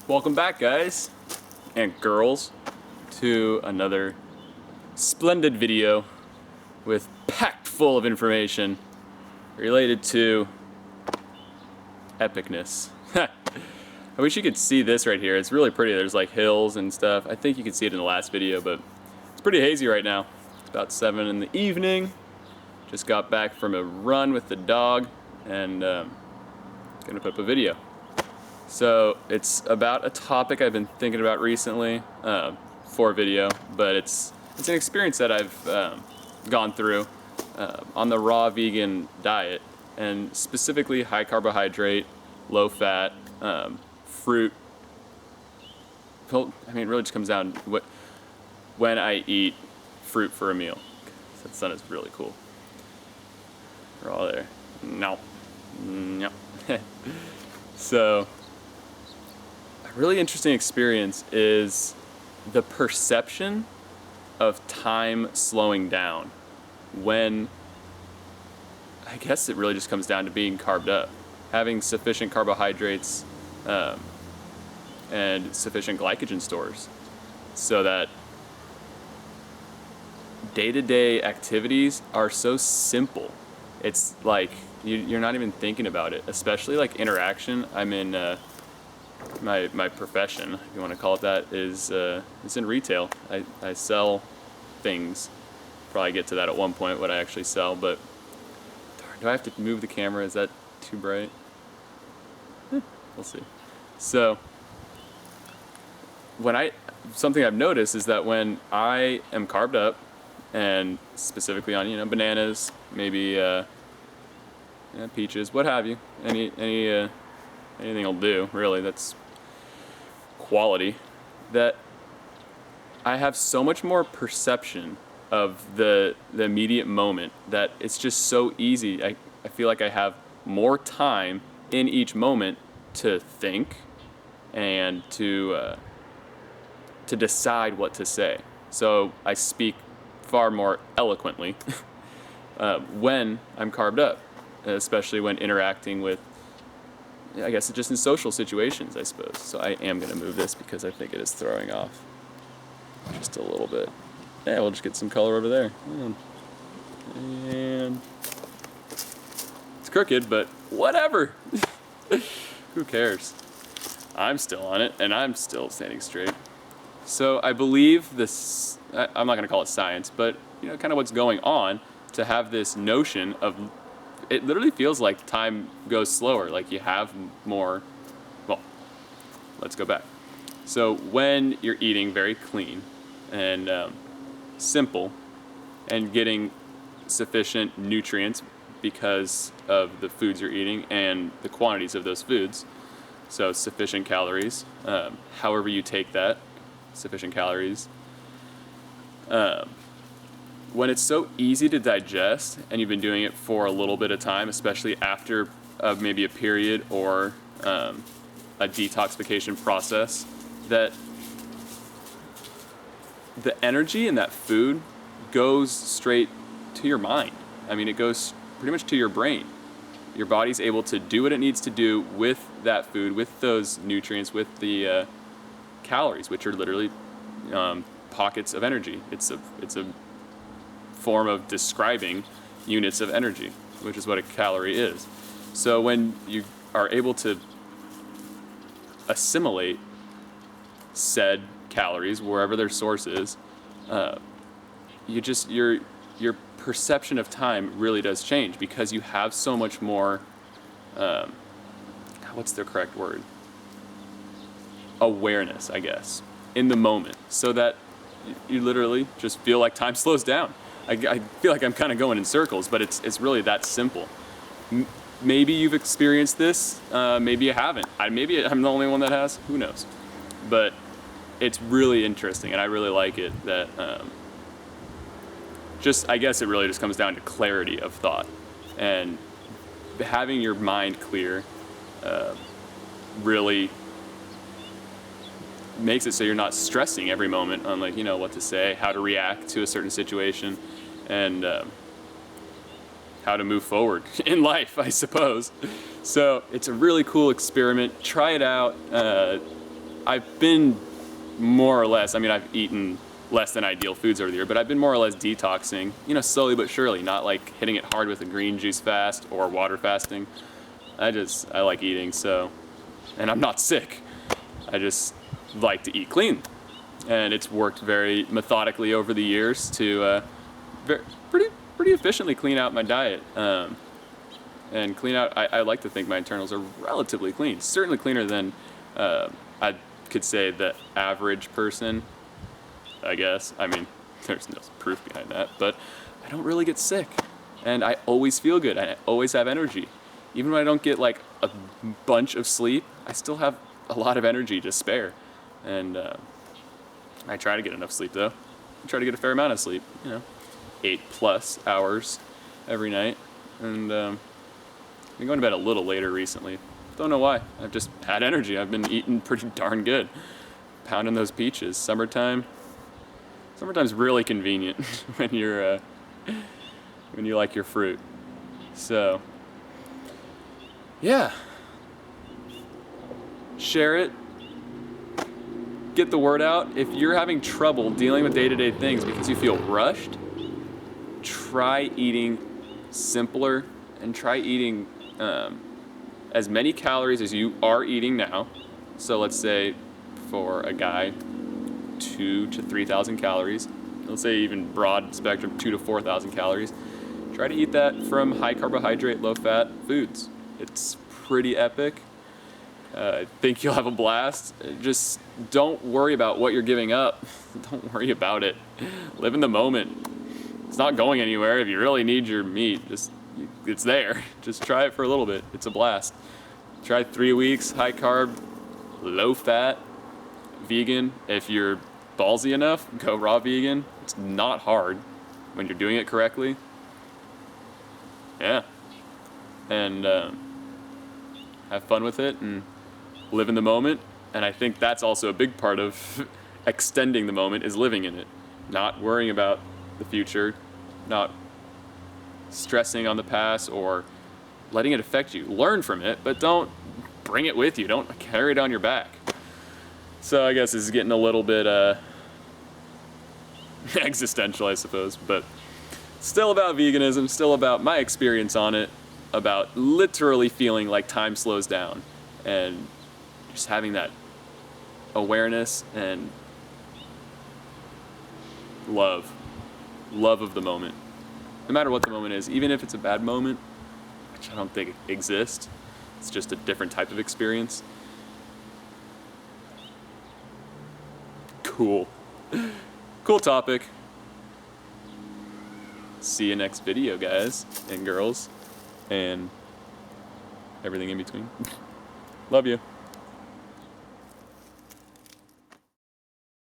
Welcome back, guys and girls, to another splendid video with packed full of information related to epicness. I wish you could see this right here. It's really pretty. There's like hills and stuff. I think you could see it in the last video, but it's pretty hazy right now. It's about 7 in the evening. Just got back from a run with the dog and gonna put up a video. So it's about a topic I've been thinking about recently for a video, but it's an experience that I've gone through on the raw vegan diet, and specifically high carbohydrate, low fat, fruit. I mean, it really just comes down to when I eat fruit for a meal. That sun is really cool. We're all there. No. So, a really interesting experience is the perception of time slowing down when, I guess it really just comes down to being carved up, having sufficient carbohydrates and sufficient glycogen stores, so that day-to-day activities are so simple. It's like you're not even thinking about it, especially like interaction. I'm in my profession, if you want to call it that, is in retail. I sell things. Probably get to that at one point, what I actually sell, but do I have to move the camera? Is that too bright? We'll see. So something I've noticed is that when I am carved up, and specifically on bananas, maybe peaches, what have you, anything will do, really, that's quality, that I have so much more perception of the immediate moment that it's just so easy. I feel like I have more time in each moment to think and to decide what to say. So I speak far more eloquently when I'm carved up, especially when interacting with, I guess, just in social situations, I suppose. So I am going to move this because I think it is throwing off just a little bit. Yeah, we'll just get some color over there. And it's crooked, but whatever. Who cares? I'm still on it, and I'm still standing straight. So I believe this, I'm not going to call it science, but kind of what's going on to have this notion of, it literally feels like time goes slower, like you have more, well, let's go back. So when you're eating very clean and simple and getting sufficient nutrients because of the foods you're eating and the quantities of those foods, so sufficient calories, however you take that, sufficient calories. When it's so easy to digest and you've been doing it for a little bit of time, especially after maybe a period or a detoxification process, that the energy in that food goes straight to your mind. I mean, it goes pretty much to your brain. Your body's able to do what it needs to do with that food, with those nutrients, with the calories, which are literally pockets of energy. It's a form of describing units of energy, which is what a calorie is. So when you are able to assimilate said calories wherever their source is, your perception of time really does change, because you have so much more what's the correct word? Awareness, I guess, in the moment, so that you literally just feel like time slows down. I feel like I'm kind of going in circles, but it's really that simple. Maybe you've experienced this, maybe you haven't. Maybe I'm the only one that has, who knows? But it's really interesting, and I really like it, that I guess it really just comes down to clarity of thought, and having your mind clear really makes it so you're not stressing every moment on what to say, how to react to a certain situation, and how to move forward in life, I suppose. So it's a really cool experiment. Try it out. I've been more or less, I mean, I've eaten less than ideal foods over the year, but I've been more or less detoxing, you know, slowly but surely, not like hitting it hard with a green juice fast or water fasting. I like eating, so, and I'm not sick. I just like to eat clean. And it's worked very methodically over the years to pretty efficiently clean out my diet. And clean out, I like to think my internals are relatively clean. Certainly cleaner than I could say the average person, I guess. I mean, there's no proof behind that, but I don't really get sick. And I always feel good. I always have energy. Even when I don't get like a bunch of sleep, I still have a lot of energy to spare. And I try to get enough sleep though. I try to get a fair amount of sleep, you know, 8+ hours every night. And I've been going to bed a little later recently. Don't know why. I've just had energy. I've been eating pretty darn good. Pounding those peaches. Summertime's really convenient when you're when you like your fruit. So yeah. Share it. Get the word out. If you're having trouble dealing with day-to-day things because you feel rushed, try eating simpler and try eating as many calories as you are eating now. So let's say for a guy, 2,000 to 3,000 calories. Let's say even broad spectrum, 2,000 to 4,000 calories. Try to eat that from high carbohydrate, low fat foods. It's pretty epic. I think you'll have a blast. Just don't worry about what you're giving up. Don't worry about it. Live in the moment. It's not going anywhere. If you really need your meat, it's there. Just try it for a little bit. It's a blast. Try 3 weeks, high carb, low fat, vegan. If you're ballsy enough, go raw vegan. It's not hard when you're doing it correctly. Yeah. And have fun with it and live in the moment. And I think that's also a big part of extending the moment is living in it. Not worrying about the future, not stressing on the past or letting it affect you. Learn from it, but don't bring it with you. Don't carry it on your back. So I guess this is getting a little bit existential, I suppose, but still about veganism, still about my experience on it, about literally feeling like time slows down and just having that awareness and love of the moment. No matter what the moment is, even if it's a bad moment, which I don't think exists, it's just a different type of experience. Cool. Cool topic. See you next video, guys and girls, and everything in between. Love you.